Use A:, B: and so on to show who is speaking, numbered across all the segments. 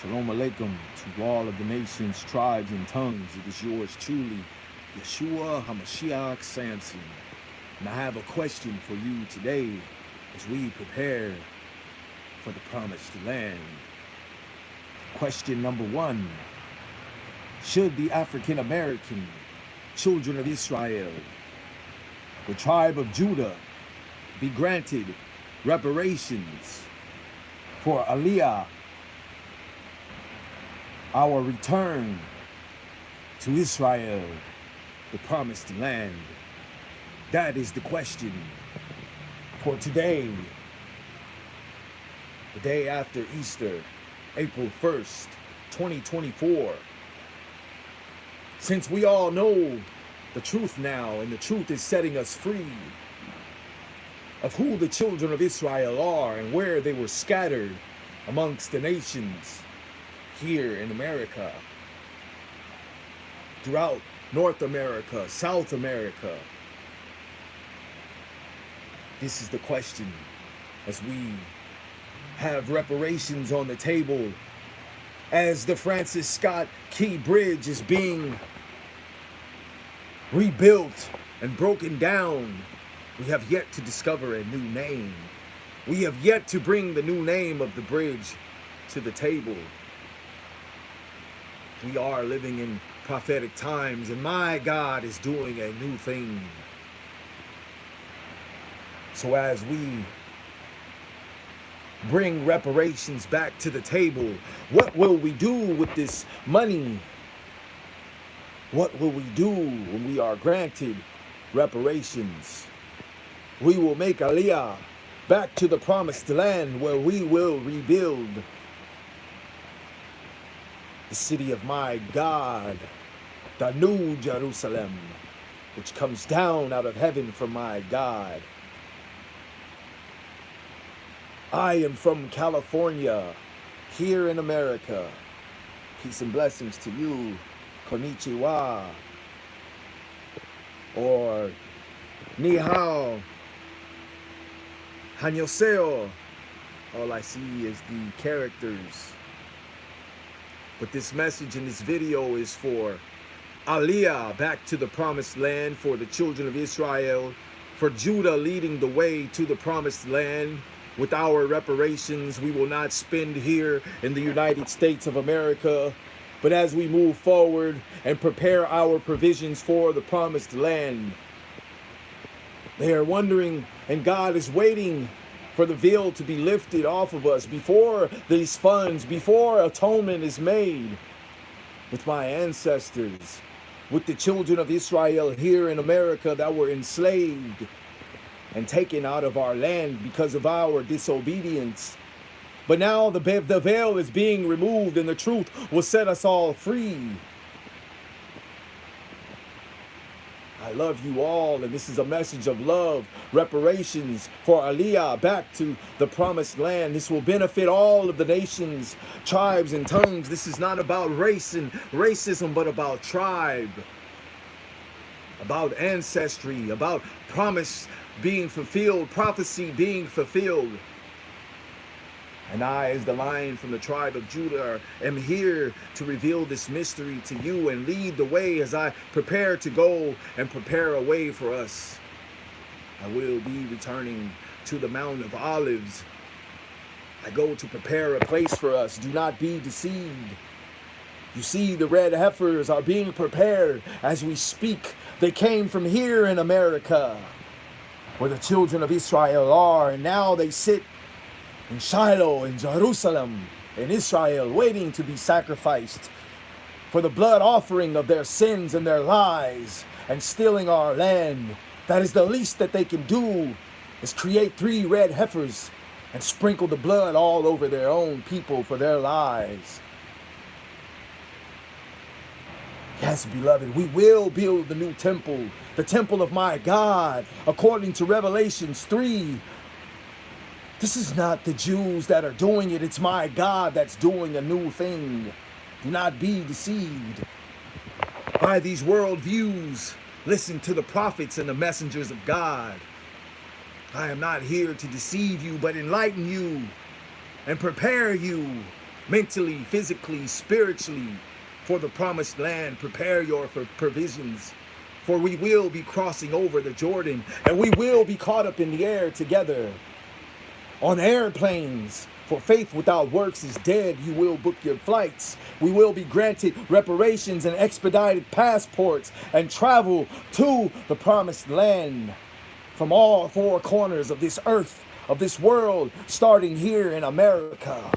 A: Shalom Aleichem to all of the nations, tribes, and tongues. It is yours truly, Yeshua H Sampson. And I have a question for you today as we prepare for the promised land. Question number 1. Should the African American children of Israel, the tribe of Judah, be granted reparations for Aliyah, our return to Israel, the promised land? That is the question for today, the day after Easter, April 1st, 2024. Since we all know the truth now, and the truth is setting us free of who the children of Israel are and where they were scattered amongst the nations here in America, throughout North America, South America. This is the question as we have reparations on the table, as the Francis Scott Key Bridge is being rebuilt and broken down. We have yet to discover a new name. We have yet to bring the new name of the bridge to the table. We are living in prophetic times, and my God is doing a new thing. So as we bring reparations back to the table, what will we do with this money? What will we do when we are granted reparations? We will make Aliyah back to the promised land, where we will rebuild the city of my God, the new Jerusalem, which comes down out of heaven from my God. I am from California, here in America. Peace and blessings to you. Konnichiwa. Or ni hao. Annyeonghaseyo. All I see is the characters. But this message in this video is for Aliyah back to the promised land, for the children of Israel, for Judah leading the way to the promised land. With our reparations, we will not spend here in the United States of America, but as we move forward and prepare our provisions for the promised land. They are wondering, and God is waiting for the veil to be lifted off of us before these funds, before atonement is made with my ancestors, with the children of Israel here in America that were enslaved and taken out of our land because of our disobedience. But now the veil is being removed, and the truth will set us all free. I love you all, and this is a message of love, reparations for Aliyah back to the promised land. This will benefit all of the nations, tribes, and tongues. This is not about race and racism, but about tribe, about ancestry, about promise being fulfilled, prophecy being fulfilled. And I, as the Lion from the tribe of Judah, am here to reveal this mystery to you and lead the way as I prepare to go and prepare a way for us. I will be returning to the Mount of Olives. I go to prepare a place for us. Do not be deceived. You see, the red heifers are being prepared as we speak. They came from here in America, where the children of Israel are, and now they sit in Shiloh, in Jerusalem, in Israel, waiting to be sacrificed for the blood offering of their sins and their lies and stealing our land. That is the least that they can do, is create 3 red heifers and sprinkle the blood all over their own people for their lies. Yes, beloved, we will build the new temple, the temple of my God, according to Revelations 3. This is not the Jews that are doing it. It's my God that's doing a new thing. Do not be deceived by these worldviews. Listen to the prophets and the messengers of God. I am not here to deceive you, but enlighten you and prepare you mentally, physically, spiritually, for the promised land. Prepare your provisions, for we will be crossing over the Jordan, and we will be caught up in the air together on airplanes. For faith without works is dead. You will book your flights. We will be granted reparations and expedited passports and travel to the promised land from all four corners of this earth, of this world, starting here in America,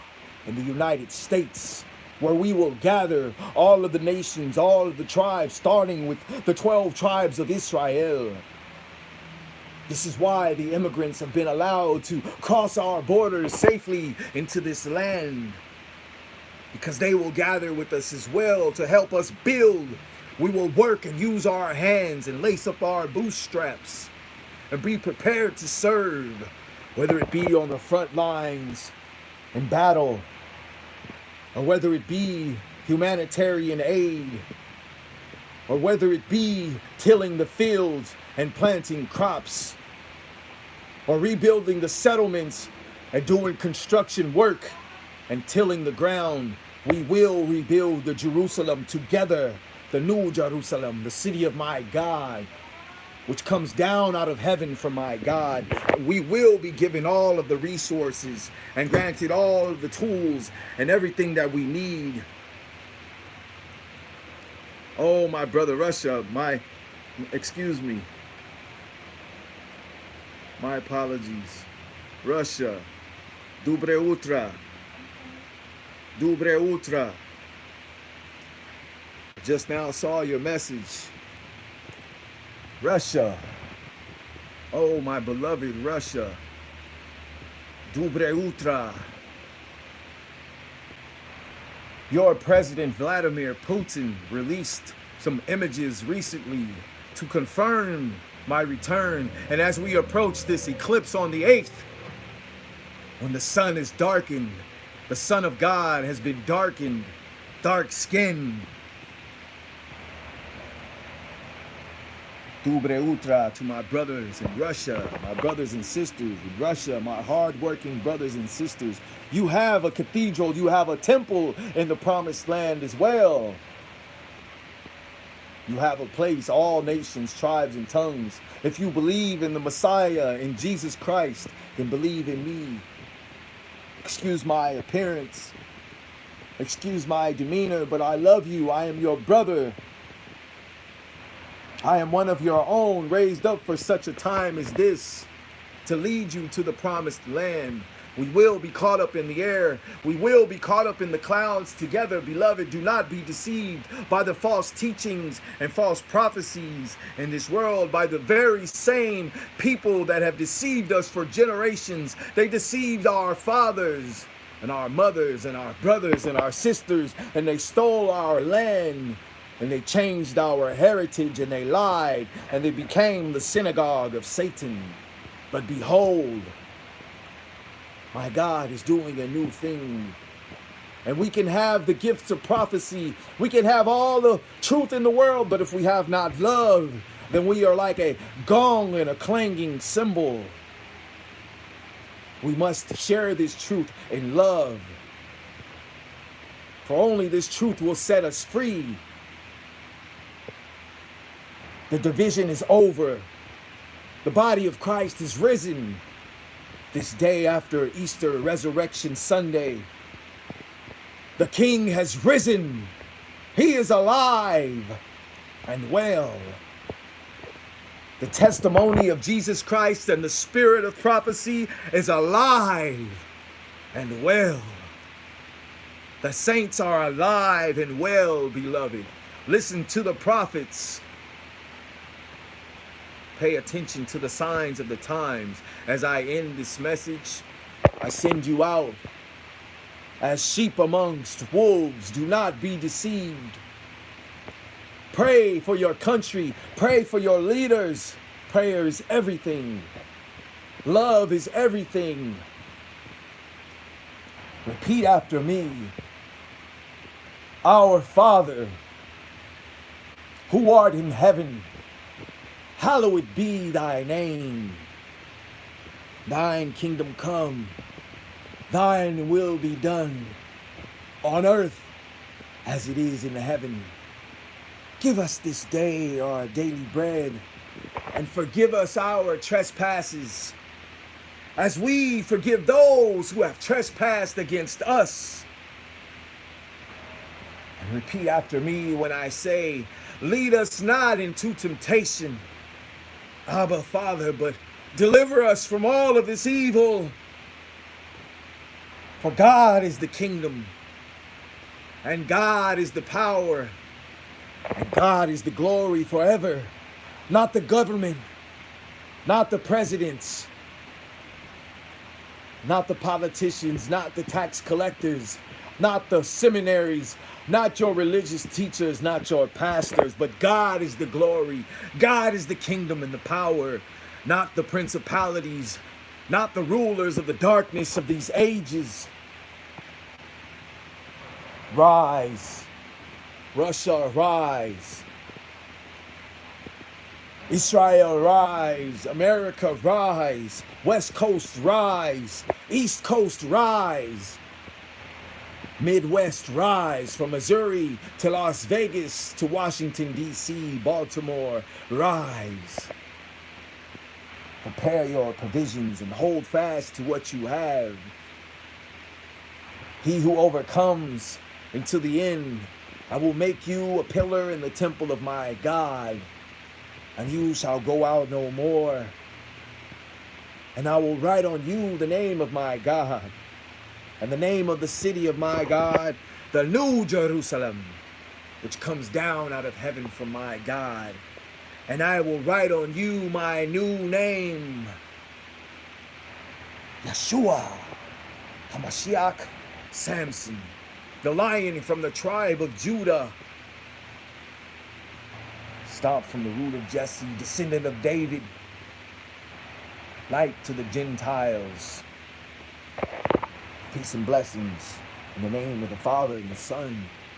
A: in the United States, where we will gather all of the nations, all of the tribes, starting with the 12 tribes of Israel. This is why the immigrants have been allowed to cross our borders safely into this land, because they will gather with us as well to help us build. We will work and use our hands and lace up our bootstraps and be prepared to serve, whether it be on the front lines in battle, or whether it be humanitarian aid, or whether it be tilling the fields and planting crops, or rebuilding the settlements and doing construction work and tilling the ground. We will rebuild the Jerusalem together, the new Jerusalem, the city of my God, which comes down out of heaven from my God. We will be given all of the resources and granted all of the tools and everything that we need. Oh, my brother Russia, excuse me. My apologies. Russia, Dobre Utra. Dobre Utra. Just now saw your message. Russia. Oh, my beloved Russia. Dobre Utra. Your President Vladimir Putin released some images recently to confirm my return. And as we approach this eclipse on the 8th, when the sun is darkened, the Son of God has been darkened, dark-skinned. Dobre Utra to my brothers in Russia, my brothers and sisters in Russia, my hard-working brothers and sisters. You have a cathedral, you have a temple in the promised land as well. You have a place, all nations, tribes, and tongues. If you believe in the Messiah, in Jesus Christ, then believe in me. Excuse my appearance. Excuse my demeanor, but I love you. I am your brother. I am one of your own, raised up for such a time as this, to lead you to the promised land. We will be caught up in the air. We will be caught up in the clouds together. Beloved, do not be deceived by the false teachings and false prophecies in this world, by the very same people that have deceived us for generations. They deceived our fathers and our mothers and our brothers and our sisters, and they stole our land, and they changed our heritage, and they lied, and they became the synagogue of Satan. But behold, my God is doing a new thing. And we can have the gifts of prophecy. We can have all the truth in the world, but if we have not love, then we are like a gong and a clanging cymbal. We must share this truth in love. For only this truth will set us free. The division is over. The body of Christ is risen. This day after Easter Resurrection Sunday, the King has risen. He is alive and well. The testimony of Jesus Christ and the spirit of prophecy is alive and well. The saints are alive and well, beloved. Listen to the prophets. Pay attention to the signs of the times. As I end this message, I send you out as sheep amongst wolves. Do not be deceived. Pray for your country. Pray for your leaders. Prayer is everything. Love is everything. Repeat after me. Our Father, who art in heaven, hallowed be thy name. Thine kingdom come, thine will be done on earth as it is in the heaven. Give us this day our daily bread, and forgive us our trespasses, as we forgive those who have trespassed against us. And repeat after me when I say, lead us not into temptation, Abba, Father, but deliver us from all of this evil. For God is the kingdom, and God is the power, and God is the glory forever. Not the government, not the presidents, not the politicians, not the tax collectors, not the seminaries, not your religious teachers, not your pastors, but God is the glory. God is the kingdom and the power, not the principalities, not the rulers of the darkness of these ages. Rise, Russia, rise. Israel, rise. America, rise. West Coast, rise. East Coast, rise. Midwest, rise. From Missouri to Las Vegas to Washington, D.C., Baltimore, rise. Prepare your provisions and hold fast to what you have. He who overcomes until the end, I will make you a pillar in the temple of my God, and you shall go out no more. And I will write on you the name of my God, and the name of the city of my God, the New Jerusalem, which comes down out of heaven from my God. And I will write on you my new name, Yeshua H Sampson, the Lion from the tribe of Judah, stomp from the root of Jesse, descendant of David, light to the Gentiles. Peace and blessings in the name of the Father and the Son